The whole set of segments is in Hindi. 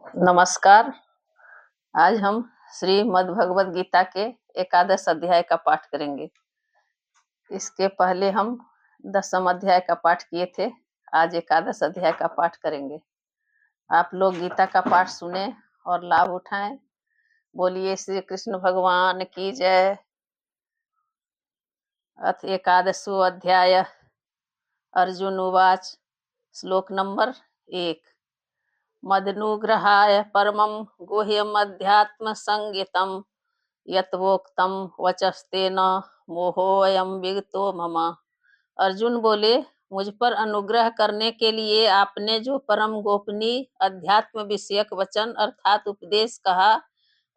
नमस्कार। आज हम श्रीमद् भगवद गीता के एकादश अध्याय का पाठ करेंगे। इसके पहले हम 10वें अध्याय का पाठ किए थे। आज एकादश अध्याय का पाठ करेंगे। आप लोग गीता का पाठ सुने और लाभ उठाएं। बोलिए श्री कृष्ण भगवान की जय। अथ एकादशो अध्याय। अर्जुन उवाच। श्लोक नंबर 1। मदनुग्रहाय परमं गुह्यमध्यात्म संगीतम यत्वोक्तम वचस्तेन मोहोऽयं विगतो मम। अर्जुन बोले, मुझ पर अनुग्रह करने के लिए आपने जो परम गोपनीय अध्यात्म विषयक वचन अर्थात उपदेश कहा,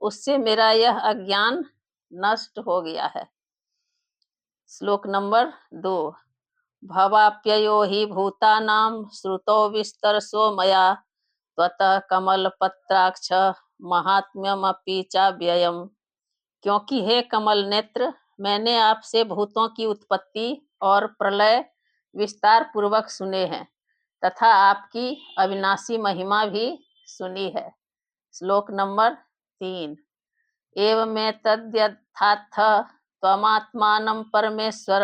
उससे मेरा यह अज्ञान नष्ट हो गया है। श्लोक नंबर 2। भवाप्ययो हि भूतानां श्रुतो विस्तरसो मया त्वतः कमलपत्राक्ष महात्म्यमपि चाव्ययम्। क्योंकि हे कमल नेत्र, मैंने आपसे भूतों की उत्पत्ति और प्रलय विस्तार पूर्वक सुने हैं तथा आपकी अविनाशी महिमा भी सुनी है। श्लोक नंबर 3। एवमेतद्यथाथ त्वमात्मानं परमेश्वर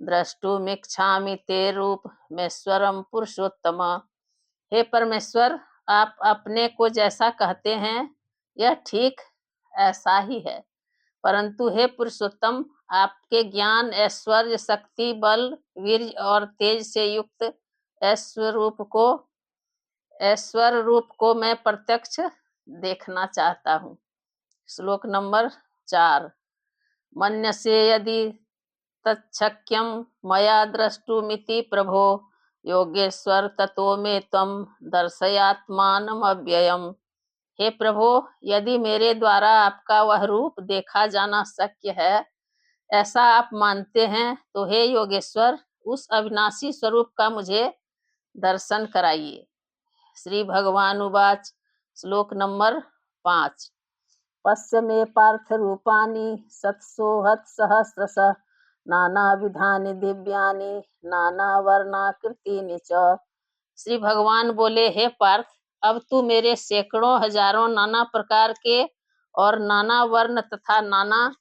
द्रष्टुमिच्छामि ते रूपमेश्वरं पुरुषोत्तम। हे परमेश्वर, आप अपने को जैसा कहते हैं यह ठीक ऐसा ही है, परंतु हे पुरुषोत्तम, आपके ज्ञान, ऐश्वर्य, शक्ति, बल, वीर्य और तेज से युक्त ऐश्वर रूप को मैं प्रत्यक्ष देखना चाहता हूँ। श्लोक नंबर 4। मन्यसे यदि तच्छक्यं मया द्रष्टुमिति प्रभो योगेश्वर ततो मे त्वं दर्शयात्मानमव्ययम्। हे प्रभो, यदि मेरे द्वारा आपका वह रूप देखा जाना शक्य है, ऐसा आप मानते हैं, तो हे योगेश्वर, उस अविनाशी स्वरूप का मुझे दर्शन कराइए। श्री भगवान उवाच। श्लोक नंबर 5। पश्य मे पार्थ रूपाणि शतसोऽहत्सहस्रशः नानाविधानि दिव्यानि नानावर्णाकृतीनि च। श्री भगवान बोले, हे पार्थ, अब तू मेरे सैकड़ों हजारों नाना प्रकार के और नाना वर्ण तथा नाना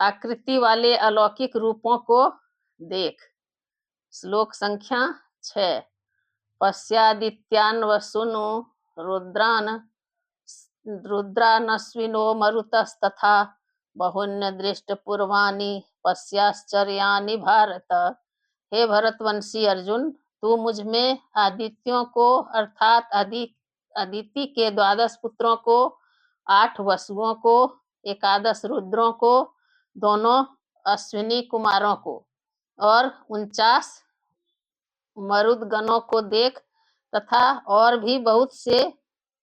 आकृति वाले अलौकिक रूपों को देख। श्लोक संख्या 6। पश्यादित्यान् वसून् रुद्रानश्विनो मरुतस्तथा बहुन्य दृष्ट पूर्वाणि पश्याश्चर्याणि भारत। हे भरतवंशी अर्जुन, तू मुझ में आदित्यों को अर्थात अदिति के 12 पुत्रों को, 8 वसुओं को, 11 रुद्रों को, दोनों अश्विनी कुमारों को और 49 मरुदगणों को देख तथा और भी बहुत से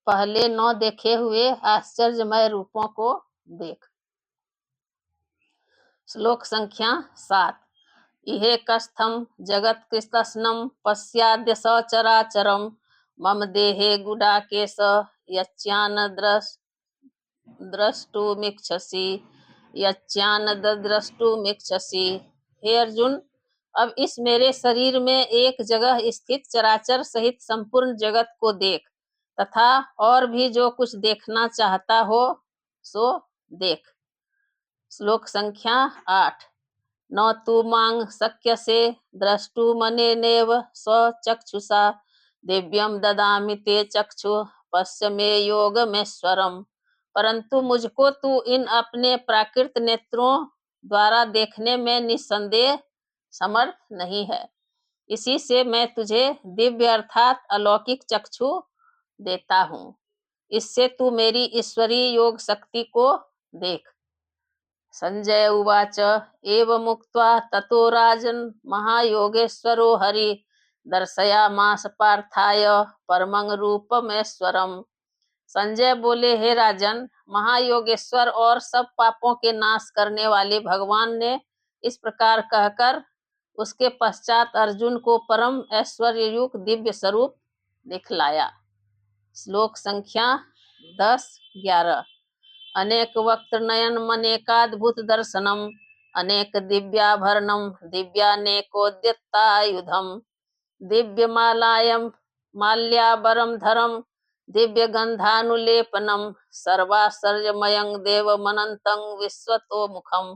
पहले न देखे हुए आश्चर्यमय रूपों को देख। श्लोक संख्या 7। इहे कस्थम जगत कृष्णं पश्याद्य सचराचरम मम देहे गुडाकेश यच्चान द्रष्टुमिच्छसि। हे अर्जुन, अब इस मेरे शरीर में एक जगह स्थित चराचर सहित संपूर्ण जगत को देख तथा और भी जो कुछ देखना चाहता हो सो देख। श्लोक संख्या 8। न तु मां शक्यसे द्रष्टुमनेनैव स्वचक्षुषा दिव्यं ददामि ते चक्षु पश्य मे योगमेश्वरम्। परंतु मुझको तू इन अपने प्राकृत नेत्रों द्वारा देखने में निस्संदेह समर्थ नहीं है। इसी से मैं तुझे दिव्य अर्थात अलौकिक चक्षु देता हूँ। इससे तू मेरी ईश्वरीय योग शक्ति को देख। संजय उवाच। एवमुक्त्वा ततो राजन् महायोगेश्वरो हरि दर्शयामास पार्थाय परमं रूपमेश्वरम्। संजय बोले, हे राजन, महायोगेश्वर और सब पापों के नाश करने वाले भगवान ने इस प्रकार कहकर उसके पश्चात अर्जुन को परम ऐश्वर्ययुक्त दिव्य स्वरूप दिखलाया। श्लोक संख्या 10-11। अनेक वक्त नयन मनेकाद्भुत दर्शनम अनेक दिव्याभरणम दिव्यानेकोद्यतायुधम दिव्यमालायम माल्याबरम धरम दिव्य गंधानुलेपनम सर्वासर्जमयं देवमनंतं विश्वतो मुखम।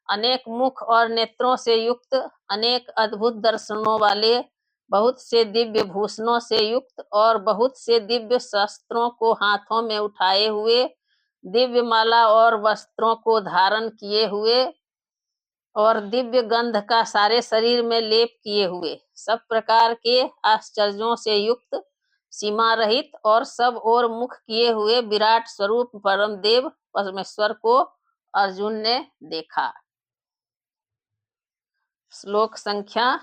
अनेक मुख और नेत्रों से युक्त, अनेक अद्भुत दर्शनों वाले, बहुत से दिव्य भूषणों से युक्त और बहुत से दिव्य शस्त्रों को हाथों में उठाए हुए, दिव्य माला और वस्त्रों को धारण किए हुए और दिव्य गंध का सारे शरीर में लेप किए हुए, सब प्रकार के आश्चर्यों से युक्त, सीमा रहित और सब ओर मुख किए हुए विराट स्वरूप परम देव परमेश्वर को अर्जुन ने देखा। श्लोक संख्या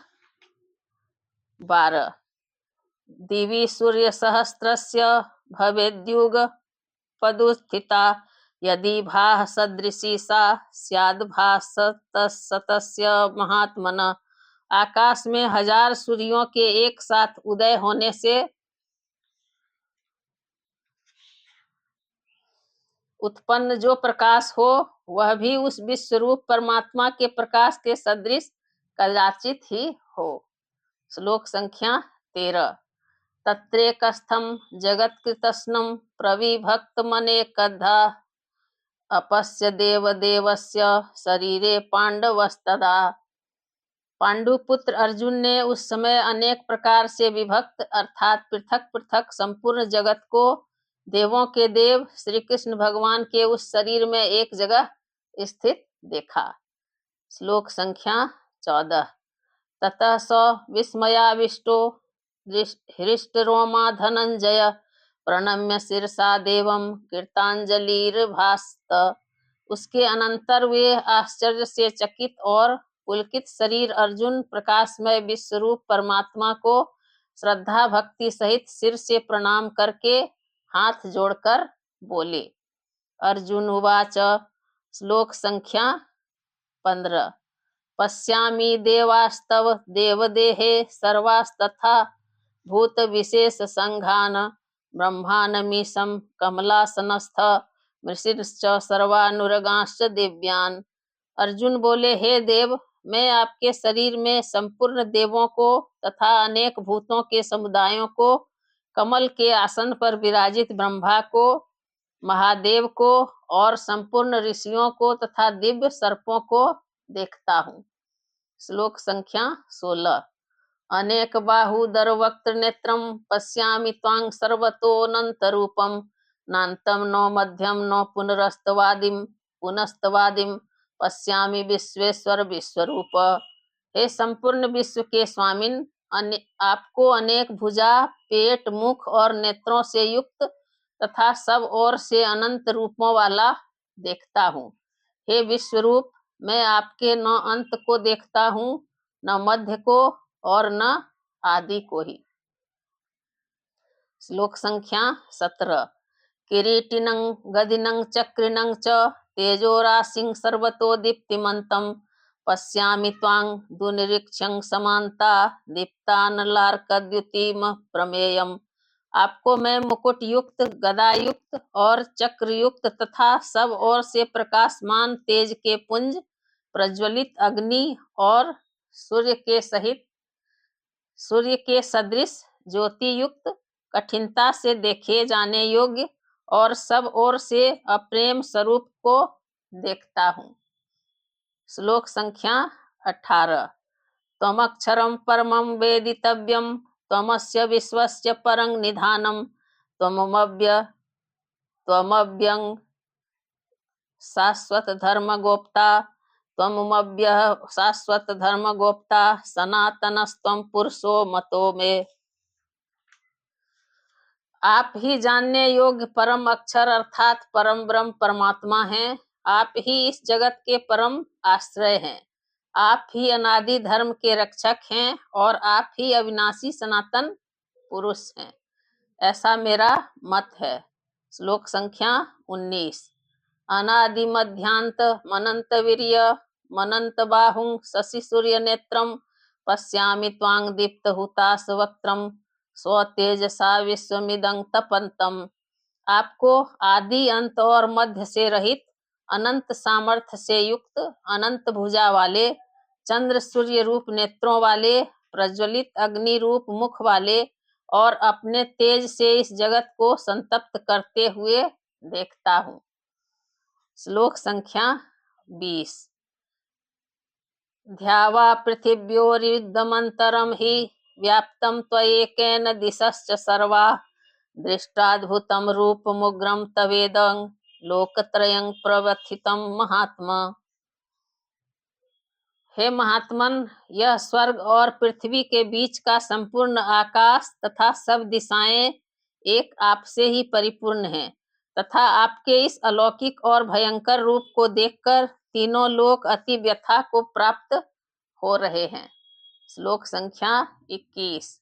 12। दिवि सूर्य सहस्त्रस्य भवेद्युग पदुस्थिता यदि भाः सदृशी सा स्याद् भासतस्य महात्मन। आकाश में 1000 सूर्यों के एक साथ उदय होने से उत्पन्न जो प्रकाश हो, वह भी उस विश्वरूप परमात्मा के प्रकाश के सदृश कदाचित ही हो। श्लोक संख्या 13। तत्रेकस्थं जगत्कृतस्नं प्रविभक्तमनेकधा अपश्य देवदेवस्य शरीरे पांडवस्तदा। पांडुपुत्र अर्जुन ने उस समय अनेक प्रकार से विभक्त अर्थात पृथक पृथक संपूर्ण जगत को देवों के देव श्री कृष्ण भगवान के उस शरीर में एक जगह स्थित देखा। श्लोक संख्या 14। ततः स विस्मयाविष्टो हृष्टरोमा धनंजय प्रणम्य शिरसा देवं कीर्तांजलिर्भास्त। उसके अनंतर वे आश्चर्य से चकित और पुलकित शरीर अर्जुन प्रकाशमय विश्वरूप परमात्मा को श्रद्धा भक्ति सहित सिर से प्रणाम करके हाथ जोड़कर बोले। अर्जुन उवाच। श्लोक संख्या 15। पश्यामि देवास्तव देवदेहे सर्वास्तथा भूत विशेष संघान ब्रह्मानमीशं कमलासनस्थ मृषिश्च सर्वानुरगांश्च दिव्यान्। अर्जुन बोले, हे देव, मैं आपके शरीर में संपूर्ण देवों को तथा अनेक भूतों के समुदायों को, कमल के आसन पर विराजित ब्रह्मा को, महादेव को और संपूर्ण ऋषियों को तथा दिव्य सर्पों को देखता हूँ। श्लोक संख्या 16। अनेक बाहुदर वक्त नेत्रम पश्यामि त्वां सर्वतोऽनन्तरूपं नान्तं न मध्यम न पुनरस्तवादिम पुनस्तवादिम पश्यामि विश्वेश्वर विश्वरूप। हे संपूर्ण विश्व के स्वामिन, आपको अनेक भुजा, पेट, मुख और नेत्रों से युक्त तथा सब ओर से अनंत रूपों वाला देखता हूँ। हे विश्वरूप, मैं आपके न अंत को देखता हूँ, न मध्य को और न आदि को ही। श्लोक संख्या 17। किरीटिनं गदिनं चक्रिनं च तेजोराशिं सर्वतो दीप्तिमन्तं पश्यामि त्वां दुर्निरीक्ष्यं समान्ता दीप्तानलार्कद्युतिम प्रमेयम्। आपको मैं मुकुट युक्त, गदा युक्त और चक्र युक्त तथा सब ओर से प्रकाशमान तेज के पुंज, प्रज्वलित अग्नि और सूर्य के सदृश ज्योति युक्त, कठिनता से देखे जाने योग्य और सब ओर से अप्रेम स्वरूप को देखता हूँ। श्लोक संख्या 18। त्वमक्षरं परमं वेदितव्यं त्वमस्य विश्वस्य परं निधानं त्वमव्यं शाश्वत धर्मगोप्ता त्वमव्यः शाश्वत धर्मगोप्ता सनातनस्त्वं पुरुषो मतो में। आप ही जानने योग्य परम अक्षर अर्थात परम ब्रह्म परमात्मा हैं। आप ही इस जगत के परम आश्रय हैं। आप ही अनादि धर्म के रक्षक हैं और आप ही अविनाशी सनातन पुरुष हैं, ऐसा मेरा मत है। श्लोक संख्या 19। अनादि मध्यांत मनंत वीर्य मनंत बाहुं शशि सूर्य नेत्रम पश्यामि त्वां दीप्त हुताश वक्त्रम स्वतेजसा विश्वमिदं तपन्तम। आपको आदि अंत और मध्य से रहित, अनंत सामर्थ्य से युक्त, अनंत भुजा वाले, चंद्र सूर्य रूप नेत्रों वाले, प्रज्वलित अग्नि रूप मुख वाले और अपने तेज से इस जगत को संतप्त करते हुए देखता हूँ। श्लोक संख्या 20। ध्यावा पृथिव्योरिदमन्तरं हि व्याप्तं त्वयेकेन दिशश्च सर्वा दृष्टाद्भुतं रूपमुग्रं तवेदं लोकत्रयं प्रवर्तितं महात्मा। हे महात्मन, यह स्वर्ग और पृथ्वी के बीच का संपूर्ण आकाश तथा सब दिशाएं एक आपसे ही परिपूर्ण हैं तथा आपके इस अलौकिक और भयंकर रूप को देखकर तीनों लोक अति व्यथा को प्राप्त हो रहे हैं। श्लोक संख्या 21।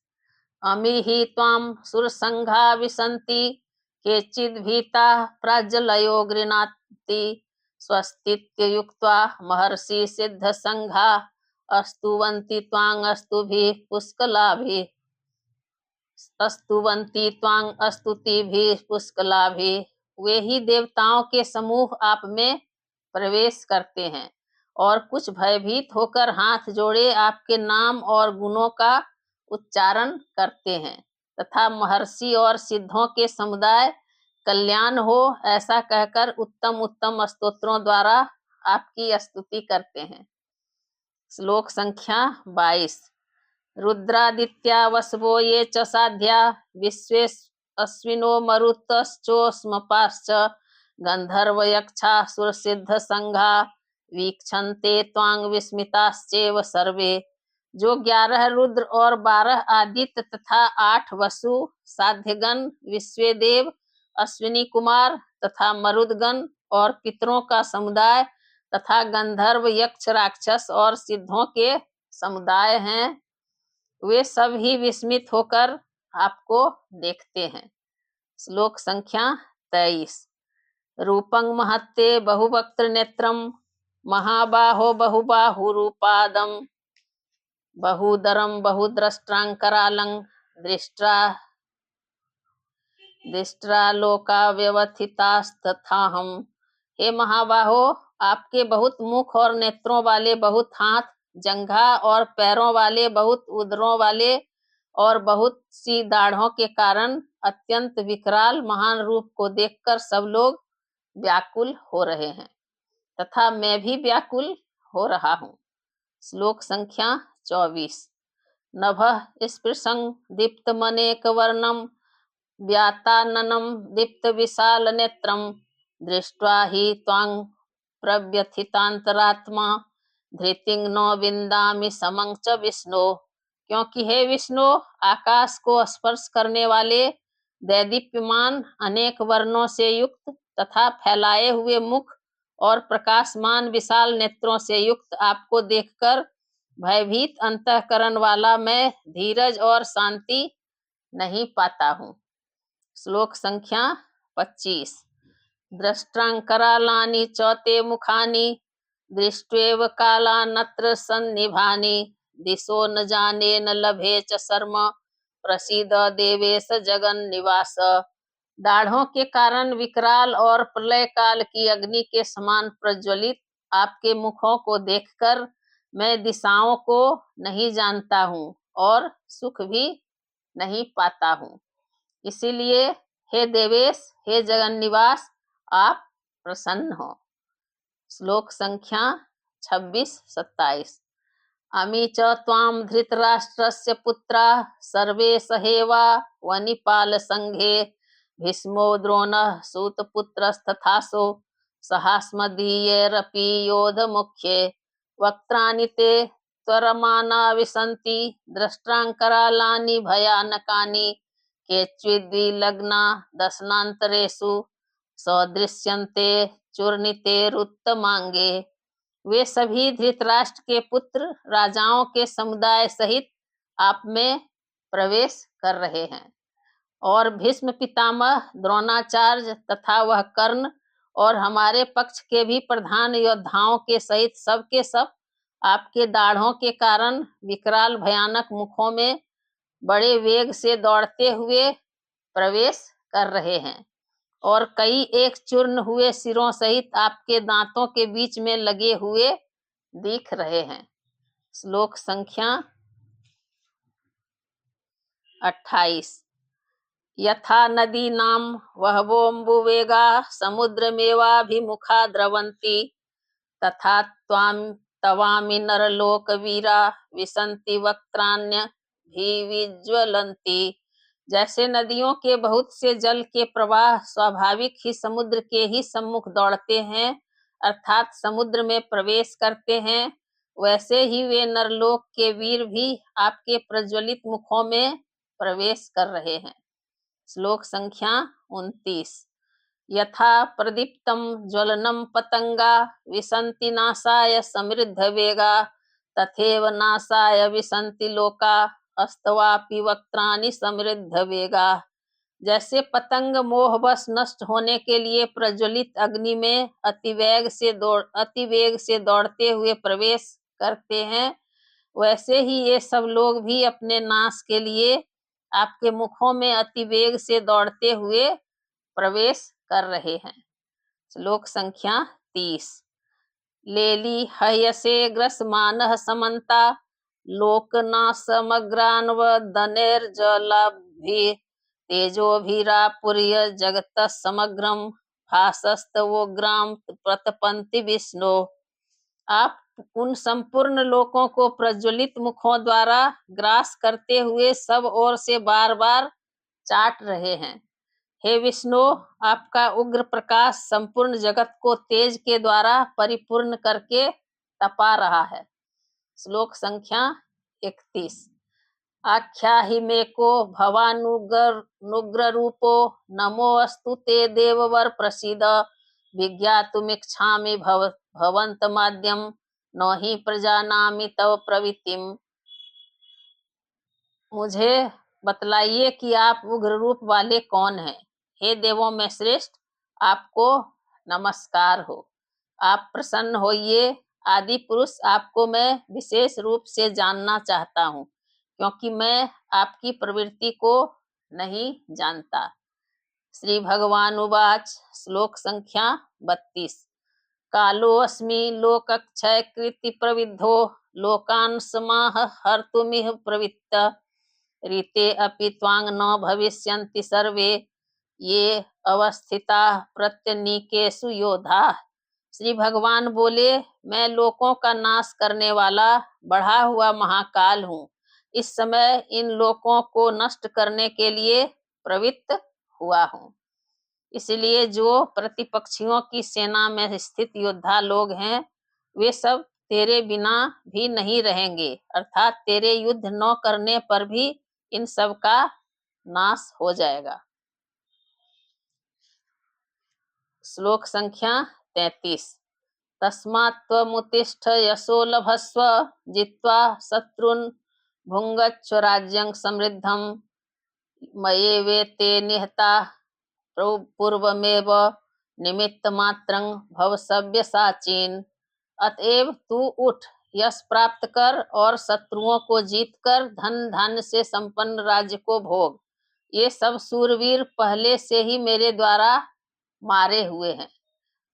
अमी ही त्वां सुरसंघा विसन्ति केचिद् भीता प्राज्वलयो गृह्णाति स्वस्तित्युक्त्वा महर्षि सिद्ध संघा अस्तुवन्ति त्वां स्तुतिभिः पुष्कलाभिः। वे ही देवताओं के समूह आप में प्रवेश करते हैं और कुछ भयभीत होकर हाथ जोड़े आपके नाम और गुणों का उच्चारण करते हैं तथा महर्षि और सिद्धों के समुदाय कल्याण हो ऐसा कहकर उत्तम उत्तम स्तोत्रों द्वारा आपकी स्तुति करते हैं। श्लोक संख्या 22। रुद्रादित्या वसवो ये च साध्या विश्वे अश्विनो मरुतश्चोष्मपाश्च गंधर्व यक्षा सुरसिद्ध संघा वीक्षन्ते त्वां विस्मिताश्चैव सर्वे। जो 11 रुद्र और 12 आदित्य तथा 8 वसु साध्यगण विश्वेदेव अश्विनी कुमार तथा मरुदगण और पितरों का समुदाय तथा गंधर्व यक्ष राक्षस और सिद्धों के समुदाय हैं, वे सब ही विस्मित होकर आपको देखते हैं। श्लोक संख्या 23। रूपं महत्ते बहुवक्त्र नेत्रं महाबाहो बहुबाहुरूपादं बहुदरं बहुद्रष्टांकरालं दृष्ट्वा लोका व्यवथितास्तथाहम्। हे महाबाहो, आपके बहुत मुख और नेत्रों वाले बहुत हाथ, जंघा और पैरों वाले बहुत उदरों वाले और बहुत सी दाढ़ों के कारण अत्यंत विकराल महान रूप को देखकर सब लोग व्याकुल हो रहे हैं तथा मैं भी व्याकुल हो रहा हूँ। श्लोक संख्या 24। नभः स्पृशं दीप्तमनेकवर्णं व्याताननं दीप्तविशालनेत्रं दृष्ट्वा हि त्वां प्रव्यथितान्तरात्मा धृतिं नो विन्दामि समं च विष्णो। क्योंकि हे विष्णु, आकाश को स्पर्श करने वाले दैदीप्यमान अनेक वर्णों से युक्त तथा फैलाए हुए मुख और प्रकाशमान विशाल नेत्रों से युक्त आपको देखकर भयभीत अंतःकरण वाला मैं धीरज और शांति नहीं पाता हूँ। श्लोक संख्या 25। दृष्टांकरालानि च ते मुखानि दृष्ट्वेव कालानत्र सन्निभानि दिशो न जाने न लभे च शर्म प्रसीद देवेश जगन्निवास। दाढ़ों के कारण विकराल और प्रलय काल की अग्नि के समान प्रज्वलित आपके मुखों को देखकर मैं दिशाओं को नहीं जानता हूँ और सुख भी नहीं पाता हूँ। इसीलिए हे देवेश, हे जगन्निवास, आप प्रसन्न हो। श्लोक संख्या 26-27। अमी च त्वां धृतराष्ट्रस्य पुत्रा सर्वे सहेवा वनिपाल संघे भीष्मो द्रोणः सूतपुत्रस्तथासो सहास्मदीयैरपि योधमुख्ये वक्त्राणि ते त्वरमाना विसन्ति दृष्टांकरालानि भयानकानि केचिद्विलग्ना दशनान्तरेषु सदृश्यन्ते चूर्णितेरुत्तमांगे। वे सभी धृतराष्ट्र के पुत्र राजाओं के समुदाय सहित आप में प्रवेश कर रहे हैं और भीष्म पितामह, द्रोणाचार्य तथा वह कर्ण और हमारे पक्ष के भी प्रधान योद्धाओं के सहित सब के सब आपके दाढ़ों के कारण विकराल भयानक मुखों में बड़े वेग से दौड़ते हुए प्रवेश कर रहे हैं और कई एक चूर्ण हुए सिरों सहित आपके दांतों के बीच में लगे हुए दिख रहे हैं। श्लोक संख्या 28 यथा नदीनां वहवोऽम्बुवेगा समुद्रमेवाभिमुखा द्रवन्ति तथा त्वां तवामि नरलोकवीरा विसन्ति वक्त्राण्यभिविज्वलन्ति। जैसे नदियों के बहुत से जल के प्रवाह स्वाभाविक ही समुद्र के ही सम्मुख दौड़ते हैं अर्थात समुद्र में प्रवेश करते हैं, वैसे ही वे नरलोक के वीर भी आपके प्रज्वलित मुखों में प्रवेश कर रहे हैं। श्लोक संख्या 29 यथा प्रदीप्तं ज्वलनं पतंगा विसन्ति नासाय समृद्ध वेगा तथैव नासाय विसन्ति लोका अस्तवापि वक्त्राणि समृद्ध वेगा। जैसे पतंग मोहवश नष्ट होने के लिए प्रज्वलित अग्नि में अतिवेग से दौड़ते हुए प्रवेश करते हैं, वैसे ही ये सब लोग भी अपने नाश के लिए आपके मुखों में अतिवेग से दौड़ते हुए प्रवेश कर रहे हैं। श्लोक संख्या 30 लेली हयसे ग्रसमानः समन्ता लोकनाशमग्रान्वदनेर्जलाभि तेजोभिरापुर्य जगतः समग्रं भासस्तवोग्राम प्रतपन्ति विष्णु। आप उन संपूर्ण लोकों को प्रज्वलित मुखों द्वारा ग्रास करते हुए सब ओर से बार बार चाट रहे हैं। हे विष्णु, आपका उग्र प्रकाश संपूर्ण जगत को तेज के द्वारा परिपूर्ण करके तपा रहा है। श्लोक संख्या 31 आख्याहि मे को भवानुग्र रूपो नमोऽस्तु ते देववर प्रसीद विज्ञातुमिच्छामि भवन्तमाद्यं न हि प्रजानामि तव प्रवृत्तिम। मुझे बतलाइए कि आप उग्र रूप वाले कौन हैं। हे देवों में श्रेष्ठ, आपको नमस्कार हो। आप प्रसन्न होइए। आदि पुरुष, आपको मैं विशेष रूप से जानना चाहता हूँ क्योंकि मैं आपकी प्रवृत्ति को नहीं जानता। श्री भगवान उवाच श्लोक संख्या 32 कालोऽस्मि लोकक्षय कृति प्रविद्धो लोकान् समाह हर्तुमिह प्रवृत्त रीते अपि त्वां न भविष्यन्ति सर्वे ये अवस्थिता प्रत्यनीकेषु योधा। श्री भगवान बोले, मैं लोकों का नाश करने वाला बढ़ा हुआ महाकाल हूँ। इस समय इन लोकों को नष्ट करने के लिए प्रवृत्त हुआ हूँ। इसलिए जो प्रतिपक्षियों की सेना में स्थित योद्धा लोग हैं, वे सब तेरे बिना भी नहीं रहेंगे, अर्थात तेरे युद्ध न करने पर भी इन सब का नाश हो जाएगा। श्लोक संख्या 33 तस्मात् त्वमुत्तिष्ठ यशो लभस्व जित्वा शत्रुन् भुङ्क्ष्व राज्यं समृद्धं मयैवेते निहताः पूर्वमेव निमित्तमात्रं भव सव्यसाचिन्। अतएव तू उठ, यश प्राप्त कर और शत्रुओं को जीतकर धन धान्य से संपन्न राज्य को भोग। ये सब सूरवीर पहले से ही मेरे द्वारा मारे हुए हैं।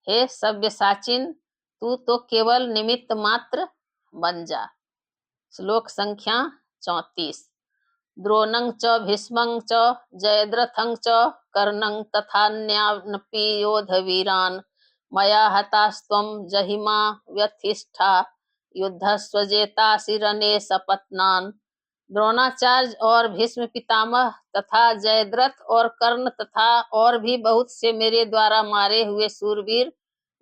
हे सव्यसाचिन, तू तो केवल निमित्त मात्र बन जा। श्लोक संख्या 34 द्रोणं च भीष्मं च जयद्रथं च कर्णं तथान्यानपि योधवीरान् मया हतास्त्वं जहिमा व्यथिष्ठा युद्धस्वजेतासि रणे सपत्नान्। द्रोणाचार्य और भीष्म पितामह तथा जयद्रथ और कर्ण तथा और भी बहुत से मेरे द्वारा मारे हुए सूरवीर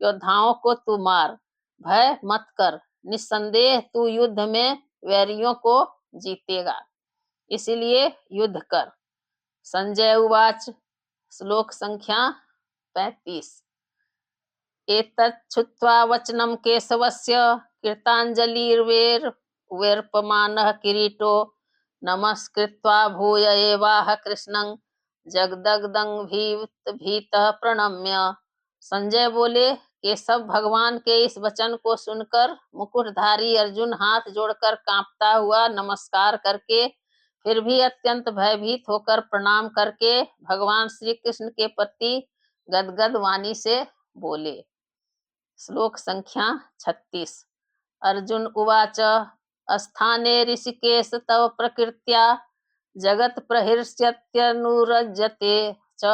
योद्धाओं को तू मार। भय मत कर, निस्संदेह तू युद्ध में वैरियों को जीतेगा, इसलिए युद्ध कर। संजय उवाच श्लोक संख्या 35 एतच्छ्रुत्वा वचनं केशवस्य कृताञ्जलिर्वेर्पमानः किरीटो नमस्कृत्वा भूय एवाह कृष्णं जगदग्दं भीतः प्रणम्य। संजय बोले, केशव भगवान के इस वचन को सुनकर मुकुटधारी अर्जुन हाथ जोड़कर कांपता हुआ नमस्कार करके फिर भी अत्यंत भयभीत होकर प्रणाम करके भगवान श्री कृष्ण के प्रति गदगद वाणी से बोले। श्लोक संख्या 36 अर्जुन उवाच अस्थाने ऋषिकेश तव प्रकृत्या जगत प्रहृष्यत्यनुरज्यते च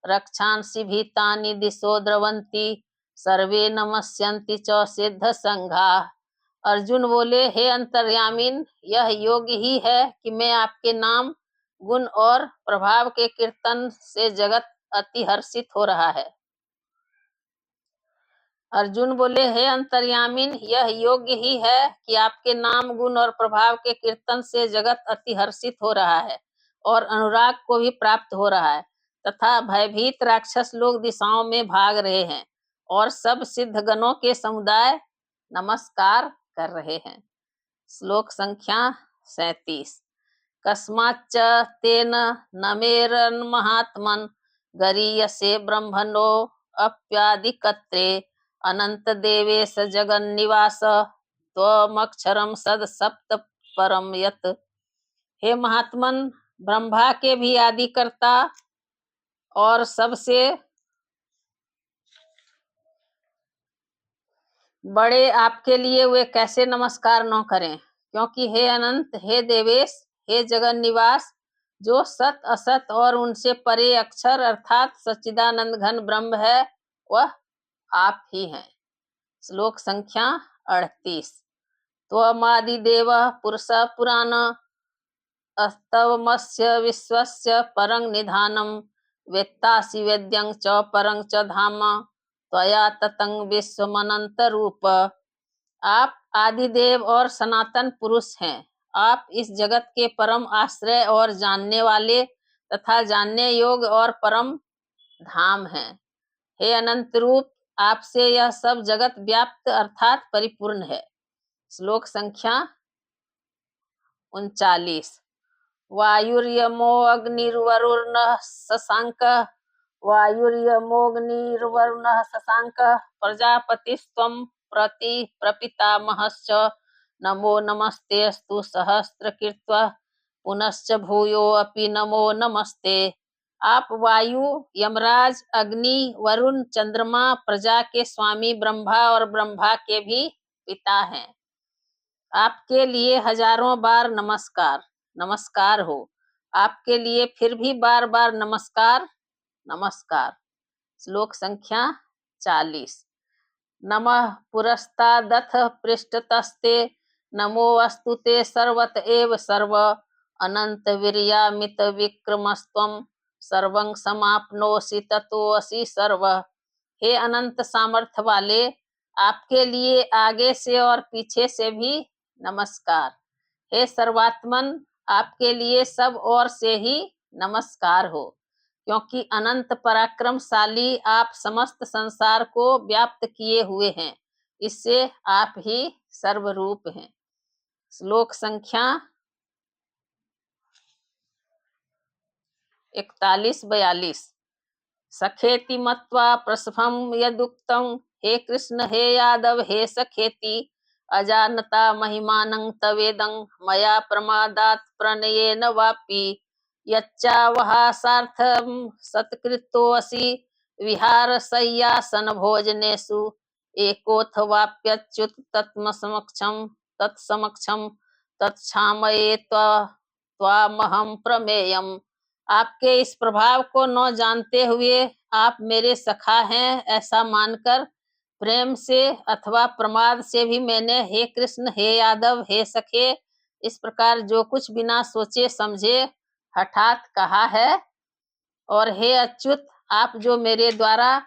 रक्षांसि भीतानि दिशो द्रवन्ति सर्वे नमस्यन्ति च सिद्ध संघा। अर्जुन बोले, हे अंतर्यामीन, यह योग्य ही है कि मैं आपके नाम, गुण और प्रभाव के कीर्तन से जगत अति हर्षित हो रहा है। अर्जुन बोले, हे अंतर्यामीन, यह योग्य ही है कि आपके नाम, गुण और प्रभाव के कीर्तन से जगत अति हर्षित हो रहा है और अनुराग को भी प्राप्त हो रहा है, तथा भयभीत राक्षस लोग दिशाओं में भाग रहे हैं और सब सिद्ध गणों के समुदाय नमस्कार कर रहे हैं। श्लोक संख्या 37। कस्माच्च तेन नमेरन् महात्मन् गरीयसे ब्रह्मणो अप्यादिकत्रे अनंत देवेश जगन्निवास त्वमक्षरम सद सप्त परम यत। हे महात्मन, ब्रह्मा के भी आदिकर्ता और सबसे बड़े आपके लिए वे कैसे नमस्कार न करें, क्योंकि हे अनंत, हे देवेश, हे जगन निवास, जो सत असत और उनसे परे अक्षर अर्थात सच्चिदानंद घन ब्रह्म है, वह आप ही हैं। श्लोक संख्या 38। त्वमादिदेव पुरुष पुराण अस्तवमस्य विश्वस्य परं निधानं वेत्तासि वेद्यं च परं च धाम त्वया ततं विश्वमनंत रूप। आप आदिदेव और सनातन पुरुष हैं। आप इस जगत के परम आश्रय और जानने वाले तथा जानने योग्य और परम धाम हैं। हे अनंत रूप, आपसे यह सब जगत व्याप्त अर्थात परिपूर्ण है। श्लोक संख्या 39। वायुर्यमो अग्निर्वरुणः शशांकः वायुर्यमोऽग्निर्वरुणः शशांकः प्रजापतिस्त्वं प्रपितामहश्च नमो नमस्तेऽस्तु सहस्रकृत्वः पुनश्च भूयोऽपि नमो नमस्ते। आप वायु, यमराज, अग्नि, वरुण, चंद्रमा, प्रजा के स्वामी ब्रह्मा और ब्रह्मा के भी पिता हैं। आपके लिए हजारों बार नमस्कार, नमस्कार हो। आपके लिए फिर भी बार बार नमस्कार, नमस्कार। श्लोक संख्या 40। नमः पुरस्तादथ पृष्ठतस्ते नमो अस्तुते सर्वत एव सर्व अनंत वीर्यामित विक्रमस्त्वं सर्वं समाप्नोसि ततोऽसि सर्व। हे अनंत सामर्थ्य वाले, आपके लिए आगे से और पीछे से भी नमस्कार। हे सर्वात्मन, आपके लिए सब ओर से ही नमस्कार हो, क्योंकि अनंत पराक्रमशाली आप समस्त संसार को व्याप्त किए हुए हैं। इससे आप ही सर्वरूप हैं। श्लोक संख्या 41-42। सखेति मत्वा प्रसभं यदुक्तं हे कृष्ण हे यादव हे सखेति अजानता महिमानं तवेदं मया प्रमादात् प्रणयेन वापि यच्चावहासार्थं सत्कृतोऽसि विहारशय्यासन भोजनेषु एकोऽथवाप्यच्युत तत्समक्षं तत्क्षामये त्वामहं प्रमेयम्। आपके इस प्रभाव को न जानते हुए आप मेरे सखा हैं ऐसा मानकर प्रेम से अथवा प्रमाद से भी मैंने हे कृष्ण हे यादव हे सखे इस प्रकार जो कुछ बिना सोचे समझे हठात कहा है। और हे अच्युत, आप जो मेरे द्वारा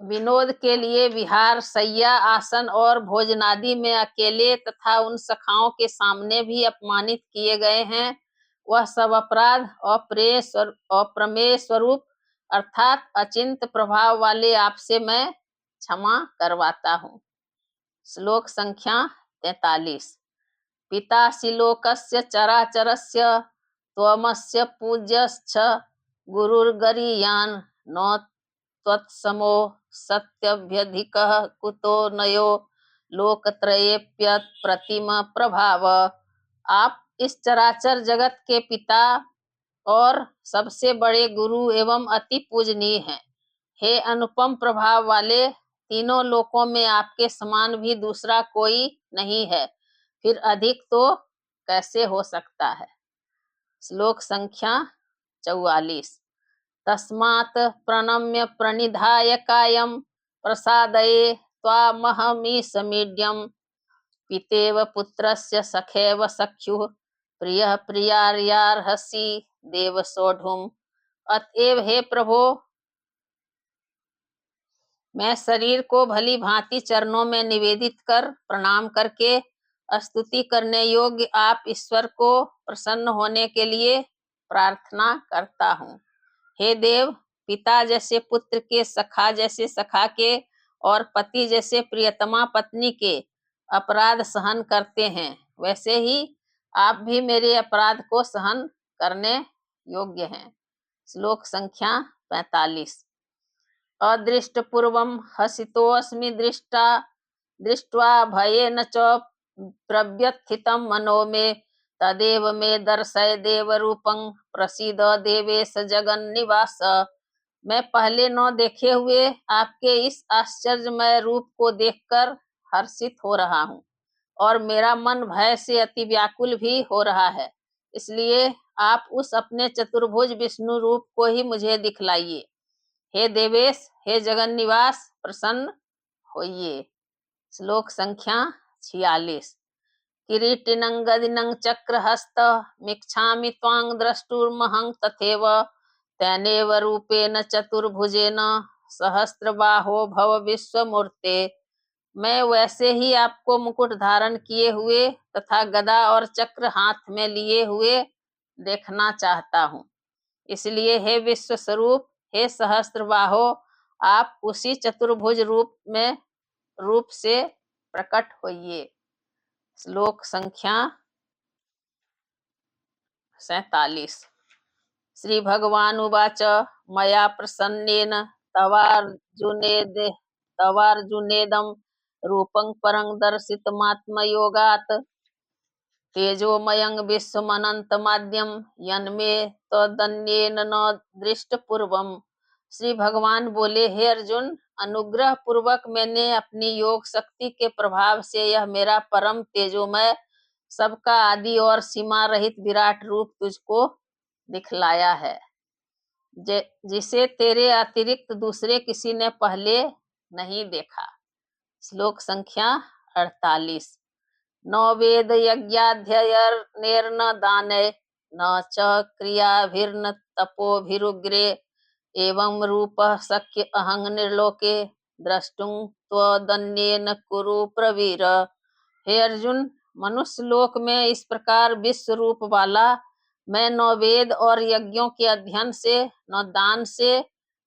विनोद के लिए विहार, शैया, आसन और भोजनादि में अकेले तथा उन सखाओं के सामने भी अपमानित किए गए हैं, वह सब अपराध अप्रमेय स्वरूप अर्थात अचिंत प्रभाव वाले आपसे मैं क्षमा करवाता हूँ। श्लोक संख्या 43। पितासि लोकस्य चराचरस्य त्वमस्य पूज्यश्च गुरुर्गरीयान् न त्वत्समो सत्यभ्यधिकः कुतो नयो लोकत्रयेऽप्यत् प्रतिम प्रभाव। आप इस चराचर जगत के पिता और सबसे बड़े गुरु एवं अति पूजनीय हैं। हे अनुपम प्रभाव वाले, तीनों लोकों में आपके समान भी दूसरा कोई नहीं है, फिर अधिक तो कैसे हो सकता है। श्लोक संख्या 44। तस्मात् प्रणम्य प्रणिधाय कायं प्रसादये त्वामहमी समीड्यं पितेव पुत्रस्य सखेव सख्युः प्रियः प्रियार्यार्हसि देव सोढुम्। अतएव हे प्रभो, मैं शरीर को भली भांति चरणों में निवेदित कर प्रणाम करके स्तुति करने योग्य आप ईश्वर को प्रसन्न होने के लिए प्रार्थना करता हूँ। हे देव, पिता जैसे पुत्र के, सखा जैसे सखा के और पति जैसे प्रियतमा पत्नी के अपराध सहन करते हैं, वैसे ही आप भी मेरे अपराध को सहन करने योग्य हैं। श्लोक संख्या 45। अदृष्ट पूर्वम हसितोऽस्मि दृष्ट्वा भयेन च प्रव्यथितं मनो मे तदेव मे दर्शय देव रूपं प्रसीद देवेश जगन्निवास। मैं पहले न देखे हुए आपके इस आश्चर्यमय रूप को देखकर हर्षित हो रहा हूँ और मेरा मन भय से अति व्याकुल भी हो रहा है। इसलिए आप उस अपने चतुर्भुज विष्णु रूप को ही मुझे दिखलाइए। हे देवेश, हे जगन्निवास, प्रसन्न होइए। श्लोक संख्या 46। किरीटिनं गदिनं चक्रहस्त मिच्छामि त्वां द्रष्टुर्महं तथैव तेनेव रूपेण चतुर्भुजेन सहस्रबाहो भव विश्वमूर्ते। मैं वैसे ही आपको मुकुट धारण किए हुए तथा गदा और चक्र हाथ में लिए हुए देखना चाहता हूँ। इसलिए हे विश्व स्वरूप, हे सहस्त्रबाहो, आप उसी चतुर्भुज रूप से प्रकट होइए। श्लोक संख्या 47। श्री भगवान उवाच मया प्रसन्नेन तवार्जुनेदं रूपं परं दर्शितमात्मयोगात् तेजोमयं विश्वमनन्तमाद्यं यन्मे तदन्येन न दृष्टपूर्वम्। श्री भगवान बोले, हे अर्जुन, अनुग्रह पूर्वक मैंने अपनी योग शक्ति के प्रभाव से यह मेरा परम तेजोमय, सबका आदि और सीमा रहित विराट रूप तुझको दिखलाया है, जिसे तेरे अतिरिक्त दूसरे किसी ने पहले नहीं देखा। श्लोक संख्या 48। न वेद यज्ञाध्ययनेर्न दाने न च क्रियाभिर्न तपोभिरुग्रे एवं रूपः शक्य अहं निर्लोके द्रष्टुं त्वदन्येन कुरु प्रवीर। हे अर्जुन, मनुष्य लोक में इस प्रकार विश्व रूप वाला मैं न वेद और यज्ञों के अध्ययन से, न दान से,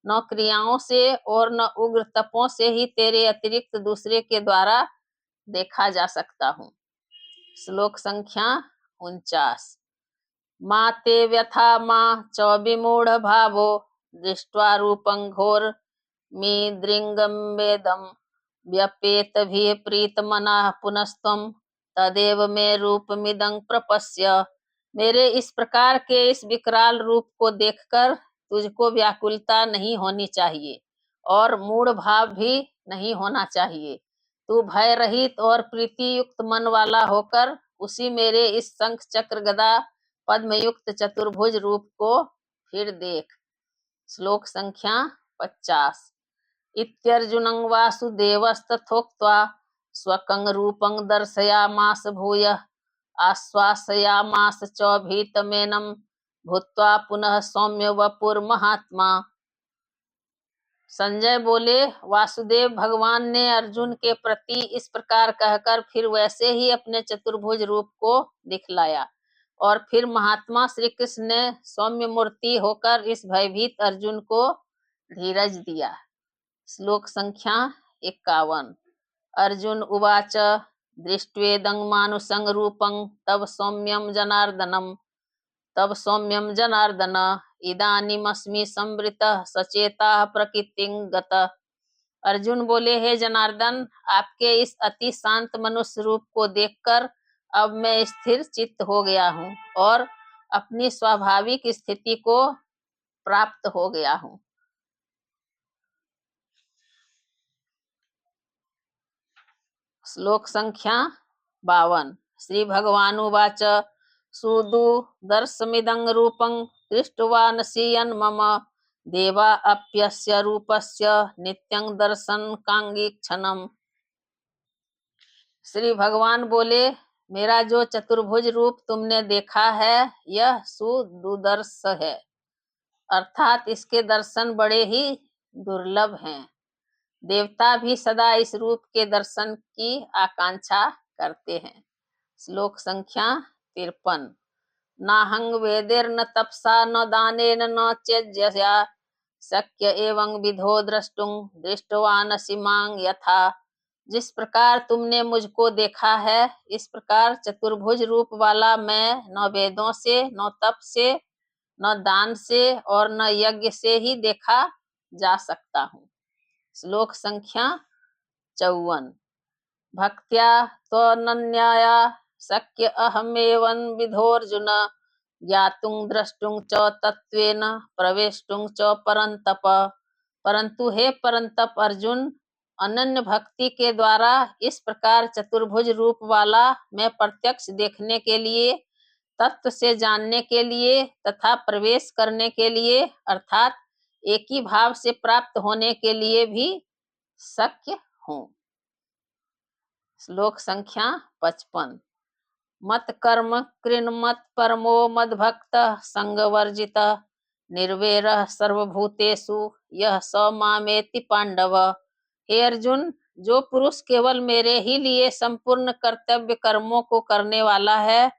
न क्रियाओं से और न उग्र तपों से ही तेरे अतिरिक्त दूसरे के द्वारा देखा जा सकता हूँ। श्लोक संख्या 49। मा ते व्यथा मा च विमूढ़ भावो दृष्ट्वा रूपं घोर मीदृङ्गमेदं व्यपेतभिः प्रीतमनः पुनस्त्वं तदेव मे रूपमिदं प्रपश्य। मेरे इस प्रकार के इस विकराल रूप को देखकर तुझको व्याकुलता नहीं होनी चाहिए और मूढ़ भाव भी नहीं होना चाहिए। तू भय रहित और प्रीति युक्त मन वाला होकर उसी मेरे इस शंख चक्र गदा पद्मयुक्त चतुर्भुज रूप को फिर देख। श्लोक संख्या 50। इत्यर्जुनं वासुदेवस्तथोक्त्वा स्वकं रूपं दर्शयामास भूयः आश्वासयामास च भीतमेनं भूत्वा पुनः सौम्य वपुर्महात्मा। संजय बोले, वासुदेव भगवान ने अर्जुन के प्रति इस प्रकार कहकर फिर वैसे ही अपने चतुर्भुज रूप को दिखलाया और फिर महात्मा श्री कृष्ण ने सौम्य मूर्ति होकर इस भयभीत अर्जुन को धीरज दिया। श्लोक संख्या 51। अर्जुन उवाच दृष्ट्वेदं मानुषं रूपं तव सौम्यं जनार्दन इदानीमस्मि संवृतः सचेताः प्रकृतिं गतः। अर्जुन बोले, हे जनार्दन, आपके इस अति शांत मनुष्य रूप को देखकर अब मैं स्थिर चित्त हो गया हूँ और अपनी स्वाभाविक स्थिति को प्राप्त हो गया हूँ। श्लोक संख्या 52। श्री भगवानुवाच सुदुर्दर्शमिदं रूपं दृष्ट्वा नश्यन् मम देवा अप्यस्य रूपस्य नित्यं दर्शन कांगीक्षणम्। श्री भगवान बोले, मेरा जो चतुर्भुज रूप तुमने देखा है यह सुदुर्दर्श है, अर्थात इसके दर्शन बड़े ही दुर्लभ हैं। देवता भी सदा इस रूप के दर्शन की आकांक्षा करते हैं। श्लोक संख्या 53। नाहं वेदेर्न तपसा न दानेन न चेज्यया शक्य एवं विधो द्रष्टुं दृष्टवानसि मां यथा। जिस प्रकार तुमने मुझको देखा है इस प्रकार चतुर्भुज रूप वाला मैं न वेदों से, न तप से, न दान से और न यज्ञ से ही देखा जा सकता हूँ। श्लोक संख्या 54। भक्त्या त्वनन्याया शक्य अहमेवं विधोर्जुन ज्ञातुं द्रष्टुं च तत्वेन प्रवेष्टुं च परन्तप। परंतु हे परंतप अर्जुन, अनन्य भक्ति के द्वारा इस प्रकार चतुर्भुज रूप वाला मैं प्रत्यक्ष देखने के लिए, तत्व से जानने के लिए तथा प्रवेश करने के लिए अर्थात एक ही भाव से प्राप्त होने के लिए भी शक्य हूँ। श्लोक संख्या 55। मत कर्म कृन्मत परमो मद्भक्त संगवर्जित निर्वैरः सर्वभूतेषु यः स मामेति पांडव। हे अर्जुन, जो पुरुष केवल मेरे ही लिए संपूर्ण कर्तव्य कर्मों को करने वाला है,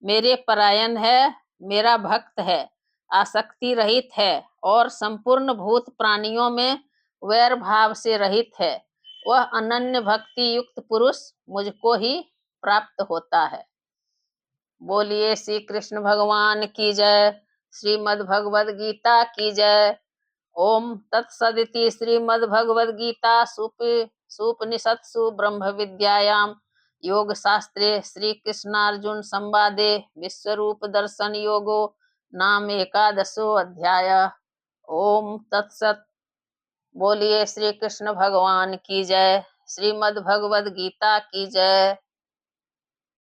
मेरे परायण है, मेरा भक्त है, आसक्ति रहित है और संपूर्ण भूत प्राणियों में वैर भाव से रहित है, वह अनन्य भक्ति युक्त पुरुष मुझको ही प्राप्त होता है। बोलिए श्री कृष्ण भगवान की जय। श्रीमद् भगवद गीता की जय। ओम तत्सदिति श्रीमद्भगवद गीता सुपनिषत्सु ब्रह्म विद्यायां योग शास्त्रे श्री कृष्णार्जुन संवादे विश्वरूप दर्शन योगो नाम 11 अध्याय। ओम तत्सत। बोलिए श्री कृष्ण भगवान की जय। श्रीमद् भगवद गीता की जय।